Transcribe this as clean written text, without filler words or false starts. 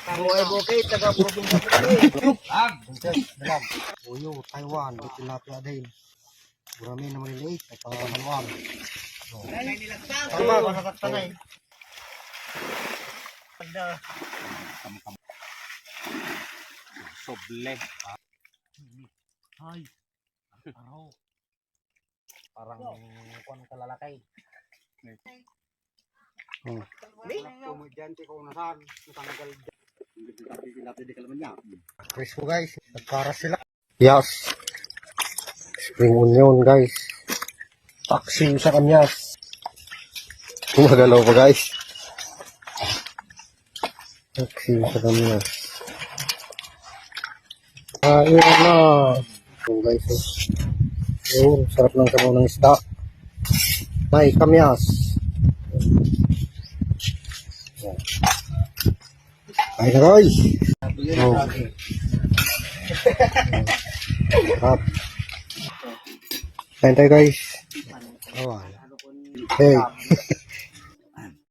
Ako ay bukay, taga-probinsya ko dalam. Uyo, Taiwan, tilapia din. Gurami na maliliit, at pangamalwang. Tama, masaktanay. Soble. Ay, araw. Parang kuwan kalalakay. Komedyante ko nasan, natanggal. Chris ko guys, nagkaras sila. Yes. Spring onion guys. Taxi sa kanyas. Gumagalaw pa guys. Taxi sa kanyas. Ayun na. Ayun guys. Ayun, sarap ng sabaw ng isda. May kamyas. Ay na guys. Oh. Sarap. Kain tayo guys. Oh, hey.